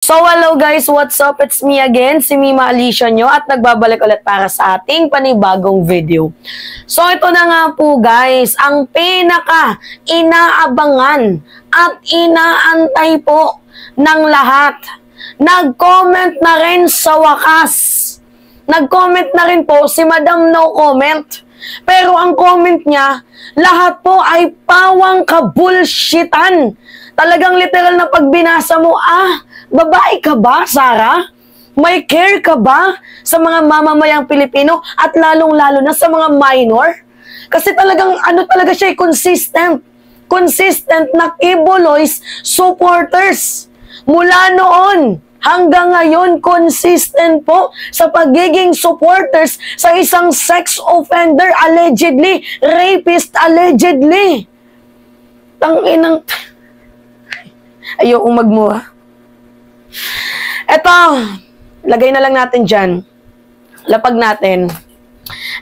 So hello guys, what's up? It's me again, si Mima Alicia nyo at nagbabalik ulit para sa ating panibagong video. So ito na nga po guys, ang pinaka inaabangan at inaantay po ng lahat. Nag-comment na rin sa wakas. Nag-comment na rin po si Madam No Comment. Pero ang comment niya, lahat po ay pawang kabulshitan. Talagang literal na pag binasa mo, babae ka ba, Sarah? May care ka ba sa mga mamamayang Pilipino at lalong-lalo na sa mga minor? Kasi talagang talaga siya, consistent. Consistent na Kibuloy's supporters. Mula noon hanggang ngayon, consistent po sa pagiging supporters sa isang sex offender, allegedly, rapist, allegedly. Tanginang ayokong magmura. Eto, lagay na lang natin dyan. Lapag natin.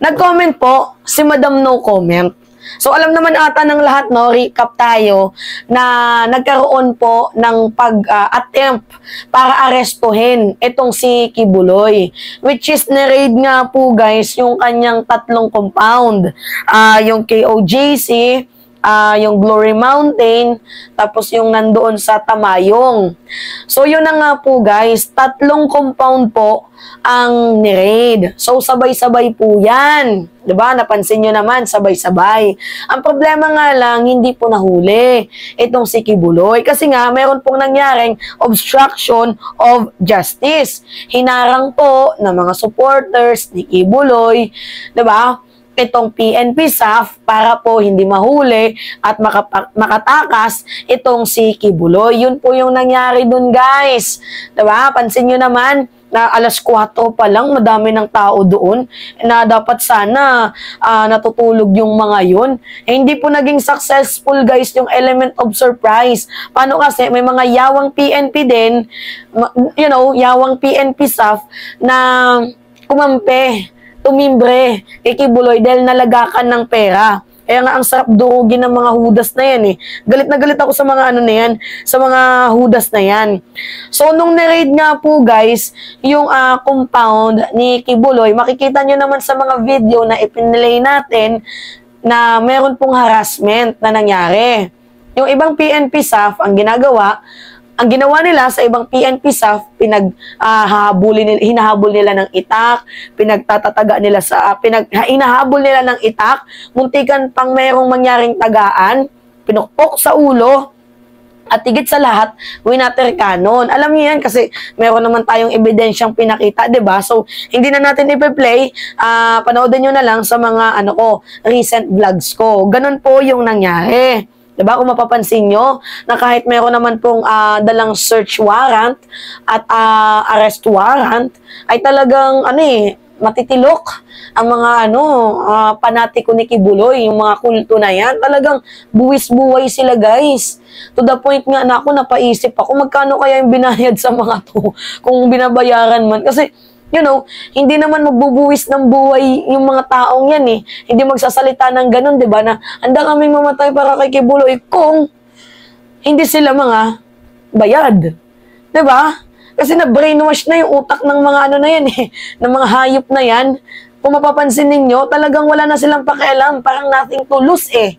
Nag-comment po si Madam No Comment. So, alam naman ata ng lahat, no, recap tayo, na nagkaroon po ng pag-attempt para arestuhin itong si Kibuloy. Which is, na-raid nga po, guys, yung kanyang tatlong compound. Yung KOJC, yung Glory Mountain, tapos yung nandoon sa Tamayong. So, yun na nga po guys, tatlong compound po ang ni-raid. So, sabay-sabay po yan. Diba? Napansin nyo naman, sabay-sabay. Ang problema nga lang, hindi po nahuli itong si Kibuloy. Kasi nga, meron pong nangyaring obstruction of justice. Hinarang po ng mga supporters ni Kibuloy. Diba? Itong PNP SAF para po hindi mahuli at makatakas itong si Kibuloy. Yun po yung nangyari dun guys. Diba? Pansin nyo naman na alas 4 pa lang, madami ng tao doon na dapat sana natutulog yung mga yun. Hindi po naging successful guys yung element of surprise. Paano kasi may mga yawang PNP din, you know, yawang PNP SAF na kumampe, tumimbre kay Kibuloy dahil nalagakan ng pera. Kaya nga ang sarap durugin ng mga hudas na yan eh. Galit na galit ako sa mga na yan, sa mga hudas na yan. So nung na-raid nga po guys, yung compound ni Kibuloy, makikita nyo naman sa mga video na ipinilay natin na meron pong harassment na nangyari. Yung ibang PNP SAF, ang ginawa nila sa ibang PNP SAF, hinahabol nila ng itak, pinagtatataga nila hinahabol nila ng itak, muntikan pang merong mangyaring tagaan, pinukpok sa ulo, at higit sa lahat, winater cannon. Alam niyo yan kasi meron naman tayong ebidensyang pinakita, 'di ba? So, hindi na natin ipe-play, panoodin niyo na lang sa mga recent vlogs ko. Ganun po yung nangyari. Diba? Kung mapapansin nyo, na kahit meron naman pong dalang search warrant at arrest warrant, ay talagang, matitilok ang mga, panatiko ni Kibuloy, yung mga kulto na yan. Talagang buwis-buway sila, guys. To the point nga na ako, napaisip ako, magkano kaya yung binayad sa mga to, kung binabayaran man. Kasi, you know, hindi naman magbubuwis ng buhay yung mga taong yan eh. Hindi magsasalita ng ganun, di ba? Na handa kaming mamatay para kay Kibuloy kung hindi sila mga bayad. Di ba? Kasi na-brainwash na yung utak ng mga na yan eh. Ng mga hayop na yan. Kung mapapansin ninyo, talagang wala na silang pakialam. Parang nothing to lose eh.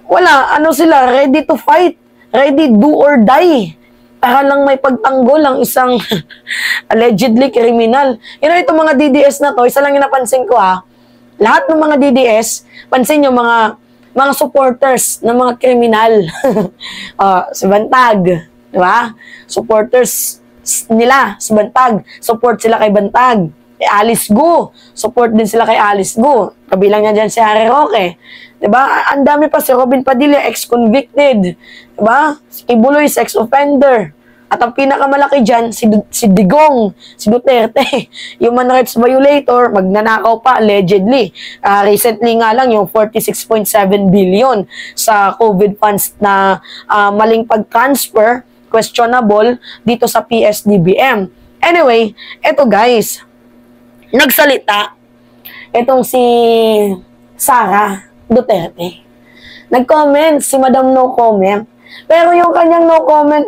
Wala, sila, ready to fight. Ready, do or die. Para lang may pagtanggol ang isang allegedly criminal. You know, itong mga DDS na to, isa lang yung napansin ko lahat ng mga DDS, pansin nyo mga supporters ng mga kriminal. Si Bantag, di ba? Supporters nila, si Bantag. Support sila kay Bantag. Alice Gu, support din sila kay Alice Gu. Kabilang niya dyan si Harry Roque. Diba? Ang dami pa si Robin Padilla, ex-convicted. Diba? Si Kibuloy, sex offender. At ang pinakamalaki dyan, si Digong, si Duterte. Human rights violator, magnanakaw pa, allegedly. Recently nga lang, yung 46.7 billion sa COVID funds na maling pag-transfer, questionable, dito sa PSDBM. Anyway, eto guys, nagsalita itong si Sara Duterte. Nag-comment si Madam No Comment Pero yung kanyang no comment,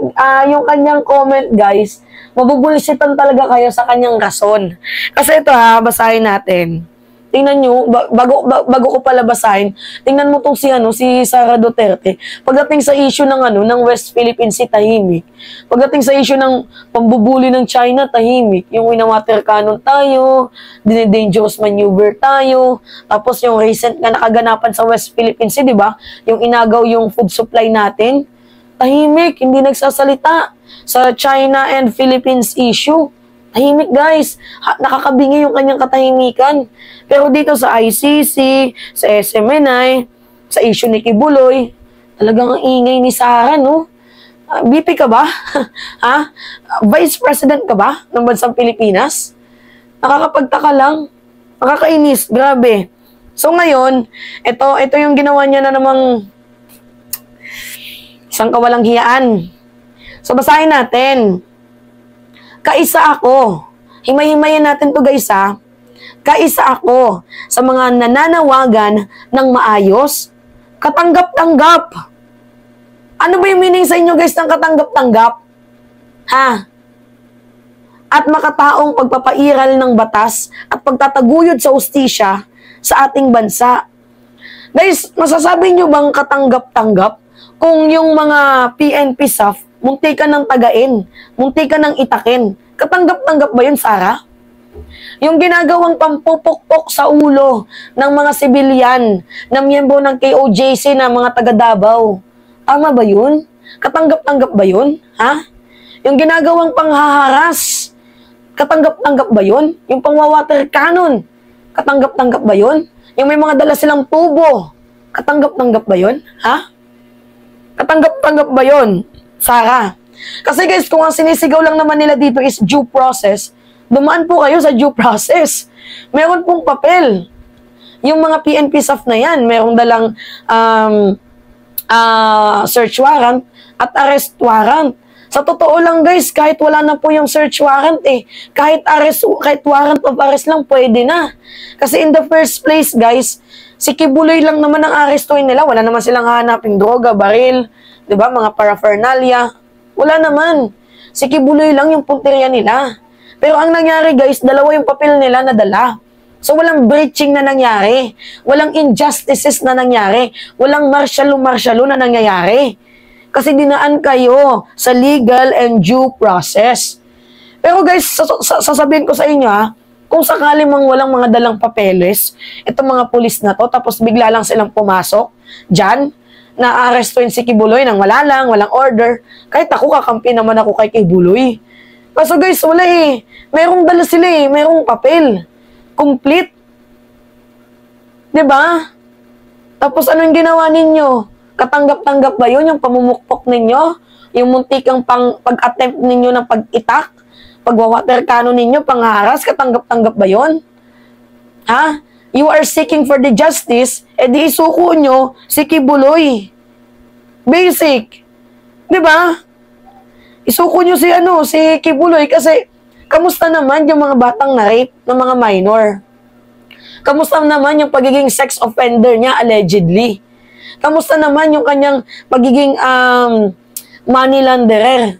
yung kanyang comment, guys, mabubulsitan talaga kayo sa kanyang rason. Kasi ito basahin natin. Tingnan nyo, bago ko pala basahin, tingnan mo tong si Sara Duterte. Pagdating sa issue ng West Philippine Sea, tahimik. Pagdating sa issue ng pambubuli ng China, tahimik. Yung winawater cannon tayo, dangerous maneuver tayo, tapos yung recent na nakaganapan sa West Philippine Sea, di ba? Yung inagaw yung food supply natin, tahimik, hindi nagsasalita sa China and Philippines issue. Tahimik, guys. Nakakabingi yung kanyang katahimikan. Pero dito sa ICC, sa SMNI, sa issue ni Kibuloy, talagang ang ingay ni Sara, no? BP ka ba? Ha? Vice President ka ba ng bansang Pilipinas? Nakakapagtaka lang. Nakakainis. Grabe. So ngayon, ito yung ginawa niya na namang isang kawalang hiyaan. So basahin natin. Kaisa ako. Himay-himayin natin to, guys, Kaisa ako sa mga nananawagan ng maayos, katanggap-tanggap. Ano ba yung meaning sa inyo, guys, ng katanggap-tanggap? At makataong pagpapairal ng batas at pagtataguyod sa ustisya sa ating bansa. Guys, masasabi nyo bang katanggap-tanggap kung yung mga PNP SAF munti ka ng tagain, munti ka ng itakin? Katanggap-tanggap ba yun, Sara? Yung ginagawang pampupukpok sa ulo ng mga sibilyan na miyembro ng KOJC na mga taga-Davao, tama ba yun? Katanggap-tanggap ba yun? Yung ginagawang panghaharas, katanggap-tanggap ba yun? Yung pangwawater cannon, katanggap-tanggap ba yun? Yung may mga dala silang tubo, katanggap-tanggap ba yun? Katanggap-tanggap ba yun, Sara? Kasi guys, kung ang sinisigaw lang naman nila dito is due process, dumaan po kayo sa due process. Meron pong papel. Yung mga PNP SAF na yan, merong dalang search warrant at arrest warrant. Sa totoo lang, guys, kahit wala na po yung search warrant kahit warrant of arrest lang, pwede na. Kasi in the first place, guys, si Kibuloy lang naman ang arestuin nila. Wala naman silang hanaping droga, baril, 'di ba, mga paraphernalia. Wala naman. Si Kibuloy lang yung punteriya nila. Pero ang nangyari, guys, dalawa yung papel nila na dala. So, walang breaching na nangyari. Walang injustices na nangyari. Walang martialo na nangyayari. Kasi dinaan kayo sa legal and due process. Pero guys, sasabihin ko sa inyo kung sakali mang walang mga dalang papeles, itong mga pulis na to, tapos bigla lang silang pumasok dyan, na-arrestuin si Kibuloy nang walang order. Kahit ako, kakampi naman ako kay Kibuloy. Kaso guys, wala Merong dala sila merong papel. Complete. 'Di ba? Tapos anong ginawa ninyo? Katanggap-tanggap ba yun? Yung pamumukpok ninyo? Yung muntikang pag-attempt ninyo ng pag-itak? Pagwawater cannon ninyo, pangharas? Katanggap-tanggap ba yun? You are seeking for the justice, di isuko nyo si Kibuloy. Basic. 'Di ba? Isuko nyo si Kibuloy kasi kamusta naman yung mga batang na-rape ng mga minor? Kamusta naman yung pagiging sex offender niya allegedly? Kamusta naman yung kanyang pagiging money launderer?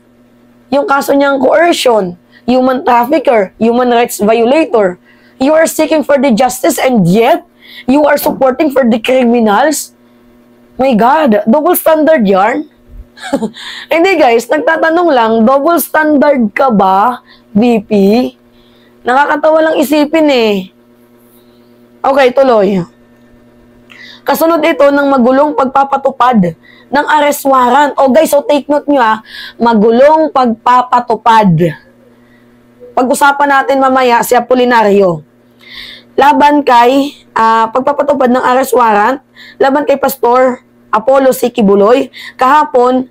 Yung kaso niyang coercion, human trafficker, human rights violator. You are seeking for the justice and yet you are supporting for the criminals? My God, double standard yarn? Hindi guys, nagtatanong lang, double standard ka ba, VP? Nakakatawa lang isipin Okay, tuloy. Kasunod ito ng magulong pagpapatupad ng arrest warrant. Guys, so take note nyo magulong pagpapatupad. Pag-usapan natin mamaya si Apolinario. Laban kay pagpapatupad ng arrest warrant, laban kay Pastor Apollo C. Kibuloy, kahapon,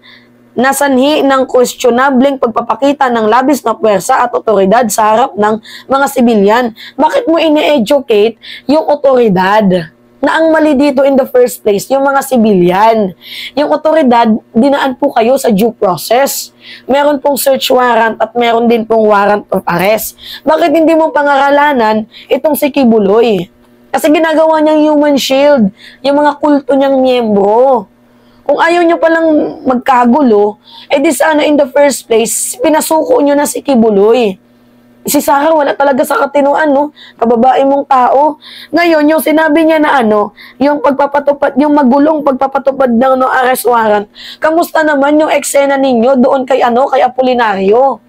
nasanhi ng questionableng pagpapakita ng labis na puwersa at otoridad sa harap ng mga sibilyan. Bakit mo ine-educate yung otoridad? Na ang mali dito in the first place, yung mga sibilyan. Yung otoridad, dinaan po kayo sa due process. Meron pong search warrant at meron din pong warrant of arrest. Bakit hindi mo pangaralan itong si Kibuloy? Kasi ginagawa niyang human shield, yung mga kulto niyang miyembro. Kung ayaw nyo palang magkagulo, di sana in the first place, pinasuko nyo na si Kibuloy. Si Sarah wala talaga sa katinuan, no? Kababae mong tao. Ngayon, yung sinabi niya na yung pagpapatupad, yung magulong pagpapatupad ng arrest warrant, kamusta naman yung eksena ninyo doon kay kay Apolinario?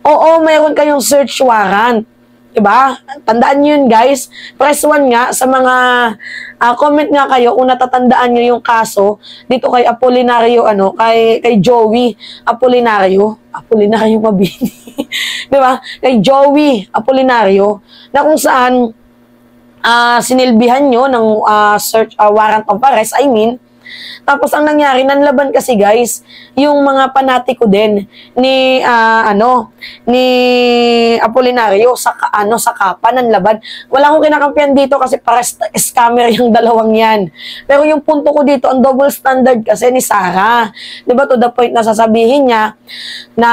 Oo, mayroon kayong search warrant. Diba? Tandaan nyo yun, guys. Press 1 nga sa mga comment nga kayo kung natatandaan nyo yung kaso dito kay Apolinario, kay Joey Apolinario. Apolinario Mabini. Diba? Kay Joey Apolinario na kung saan sinilbihan nyo ng search warrant of arrest, tapos ang nangyari, nanlaban kasi guys, yung mga panatiko din ni ni Apolinario sa Kapa nanlaban. Wala akong kinakampihan dito kasi para scammer yung dalawang yan. Pero yung punto ko dito, ang double standard kasi ni Sarah. 'Di ba, to the point na sasabihin niya na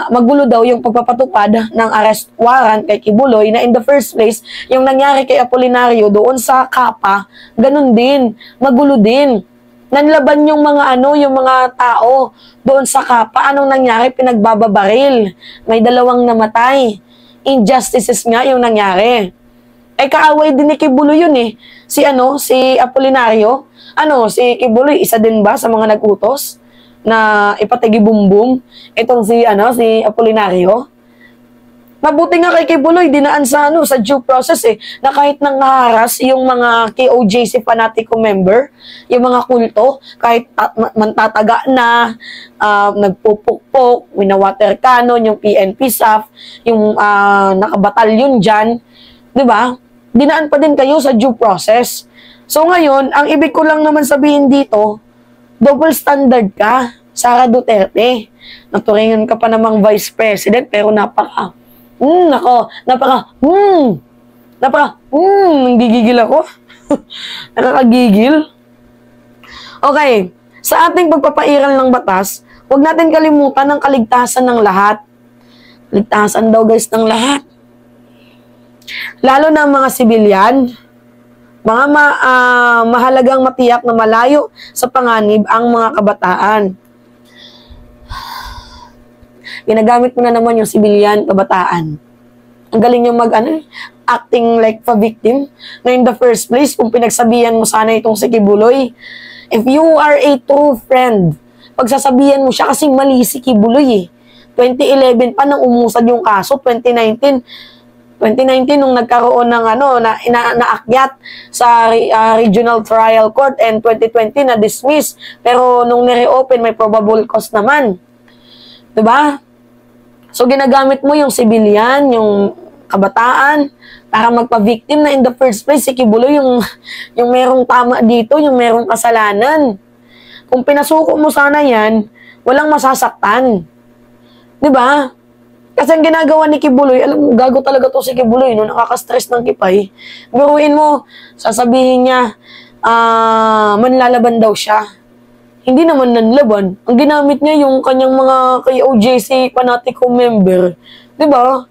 magulo daw yung pagpapatupad ng arrest warrant kay Kibuloy, na in the first place, yung nangyari kay Apolinario doon sa Kapa, ganun din, magulo din. Nanlaban yung mga yung mga tao doon sa Kapa. Anong nangyari? Pinagbababaril. May 2 namatay. Injustices nga yung nangyari. Kaaway din ni Kibuloy yun eh. Si Apolinario. Si Kibuloy, isa din ba sa mga nag-utos na ipatigi bumbum itong si Apolinario? Mabuti nga kay Kibuloy, dinaan sa sa due process na kahit nang naharas yung mga KOJC fanatico member, yung mga kulto, kahit mantataga na, nagpupukpok, winawater cannon, yung PNP SAF, yung nakabatalyon dyan, di ba? Dinaan pa din kayo sa due process. So ngayon, ang ibig ko lang naman sabihin dito, double standard ka, Sara Duterte. Naturingan ka pa namang vice president, pero nanggigigil ako. Nakakagigil. Okay, sa ating pagpapairal ng batas, huwag natin kalimutan ang kaligtasan ng lahat. Ligtasan daw guys ng lahat. Lalo na mga sibilyan, mga mahalagang matiyak na malayo sa panganib ang mga kabataan. Ginagamit mo na naman yung civilian, kabataan. Ang galing yung acting like a victim. Na in the first place, kung pinagsabihan mo sana itong si Kibuloy, if you are a true friend, pagsasabihan mo siya kasi mali si Kibuloy 2011 pa nang umusad yung kaso, 2019 nung nagkaroon ng naakyat sa Regional Trial Court, and 2020 na dismiss. Pero nung ni-reopen, may probable cause naman. Diba? So, ginagamit mo yung civilian, yung kabataan, para magpa-victim na in the first place, si Kibuloy yung merong tama dito, yung merong kasalanan. Kung pinasuko mo sana yan, walang masasaktan. Diba? Kasi ang ginagawa ni Kibuloy, alam mo, gago talaga to si Kibuloy, no? Nakaka-stress ng kipay. Biruin mo, sasabihin niya, manlalaban daw siya. Hindi naman nanlaban. Ang ginamit niya yung kanyang mga KOJC fanatico member. Diba?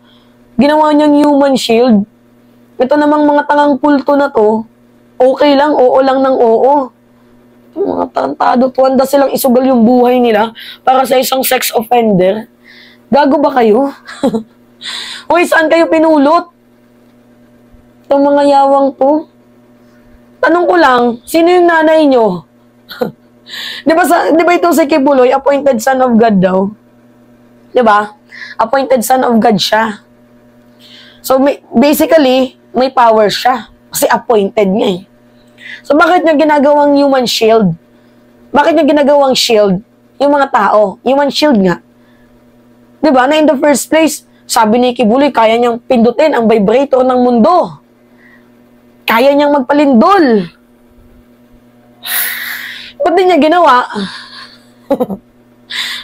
Ginawa niyang human shield. Ito namang mga tangang pulto na to, okay lang, oo lang ng oo. Mga tarantado, tuwanda silang isugal yung buhay nila para sa isang sex offender. Gago ba kayo? Uy, saan kayo pinulot? Itong mga yawang to. Tanong ko lang, sino yung nanay nyo? Di ba itong si Kibuloy, appointed son of God daw? Di ba? Appointed son of God siya. So, basically, may power siya. Kasi appointed niya So, bakit niya ginagawang human shield? Bakit niya ginagawang shield? Yung mga tao. Human shield nga. Di ba? Na in the first place, sabi ni Kibuloy, kaya niyang pindutin ang vibrator ng mundo. Kaya niyang magpalindol. Ba't di niya ginawa?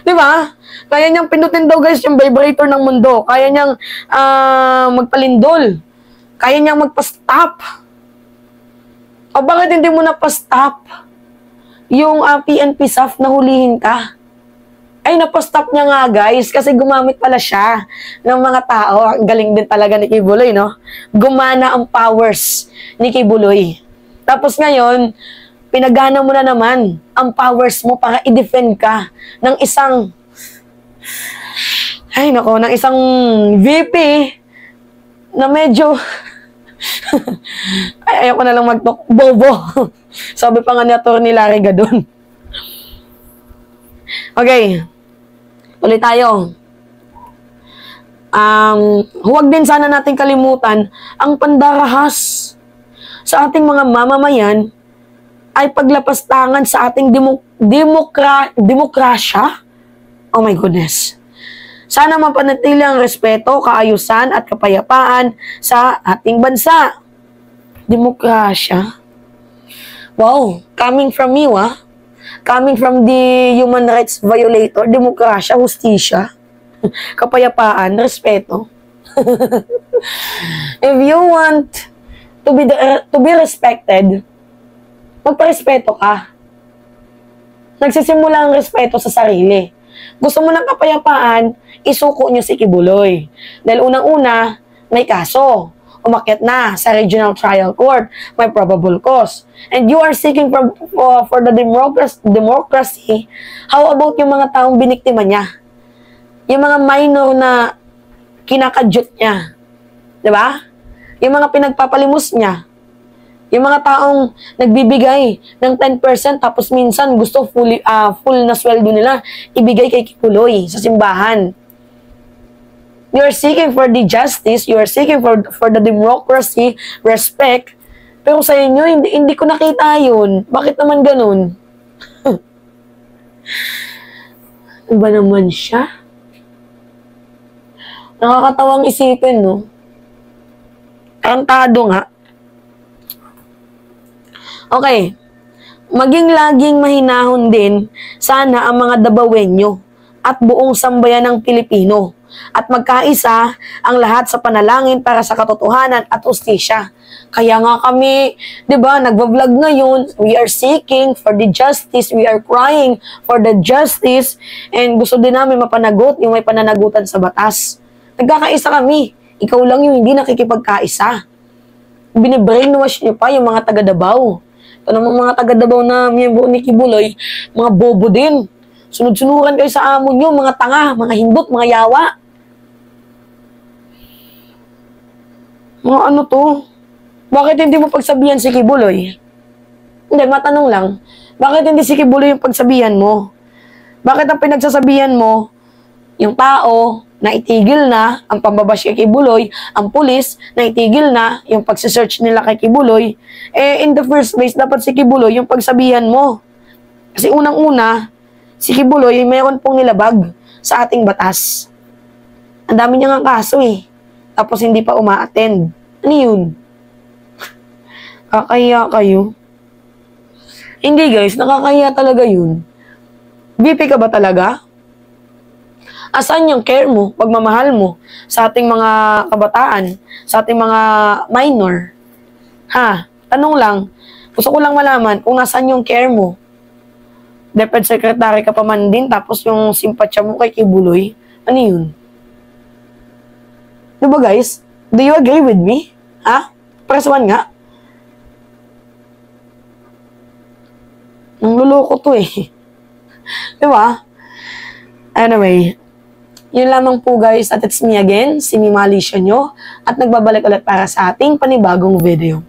Di ba? Kaya niyang pindutin daw guys yung vibrator ng mundo. Kaya niyang magpalindol. Kaya niyang magpa-stop. O bakit hindi mo na pa-stop yung PNP SAF na hulihin ka? Ay, napastop niya nga guys, kasi gumamit pala siya ng mga tao. Ang galing din talaga ni Kibuloy, no? Gumana ang powers ni Kibuloy. Tapos ngayon, pinagana mo na naman ang powers mo para i-defend ka ng isang, ng isang VP na medyo, ayoko na lang bobo. Sabi pa nga ni Atty. Larry Gadon. Okay. Ulit tayo. Huwag din sana natin kalimutan ang pandarahas sa ating mga mamamayan ay paglapastangan sa ating demokrasya. Oh my goodness. Sana mapanatili ang respeto, kaayusan at kapayapaan sa ating bansa. Demokrasya. Wow, coming from you, coming from the human rights violator, demokrasya, hustisya, kapayapaan, respeto. If you want to be respected, magparespeto ka. Nagsisimula ang respeto sa sarili. Gusto mo ng kapayapaan, isuko nyo si Kibuloy. Dahil unang-una, may kaso. Umakyat na sa Regional Trial Court. May probable cause. And you are seeking for the democracy. How about yung mga taong biniktima niya? Yung mga minor na kinakadyot niya. Diba? Yung mga pinagpapalimos niya. Yung mga taong nagbibigay ng 10% tapos minsan gusto full na sweldo nila ibigay kay Kibuloy sa simbahan. You are seeking for the justice, you are seeking for the democracy, respect, pero sa inyo, hindi ko nakita yun. Bakit naman ganun? Ano ba naman siya? Nakakatawang isipin, no? Kantado nga. Okay. Maging laging mahinahon din sana ang mga Dabawenyo at buong sambayan ng Pilipino at magkaisa ang lahat sa panalangin para sa katotohanan at hustisya. Kaya nga kami, 'di ba, nagvo-vlog ngayon, we are seeking for the justice, we are crying for the justice, and gusto din namin mapanagot yung may pananagutan sa batas. Nagkakaisa kami. Ikaw lang yung hindi nakikipagkaisa. Bine-brainwash niyo pa yung mga taga Davao. Ito naman mga taga Davao na miyembro ni Kibuloy, mga bobo din. Sunod-sunuran kayo sa amo niyo, mga tanga, mga hindot, mga yawa. Mga ano to? Bakit hindi mo pagsabihan si Kibuloy? Hindi, matanong lang. Bakit hindi si Kibuloy yung pagsabihan mo? Bakit ang pinagsasabihan mo, yung tao na itigil na ang pambabash kay Kibuloy, ang pulis na itigil na yung pagsisearch nila kay Kibuloy, in the first place, dapat si Kibuloy yung pagsabihan mo. Kasi unang-una, si Kibuloy mayroon pong nilabag sa ating batas. Ang dami niya nga kaso Tapos hindi pa uma-attend. Ano yun? Kakaya kayo? Hindi guys, nakakaya talaga yun. VP ka ba talaga? Asan yung care mo, pagmamahal mo sa ating mga kabataan, sa ating mga minor? Tanong lang, gusto ko lang malaman kung nasan yung care mo. DepEd Secretary ka pa man din, tapos yung simpatsya mo kay Kibuloy, ano yun? Diba guys? Do you agree with me? Press 1 nga. Nangluloko to Diba? Anyway, yun lamang po guys, at it's me again, si Mimalisya nyo, at nagbabalik ulit para sa ating panibagong video.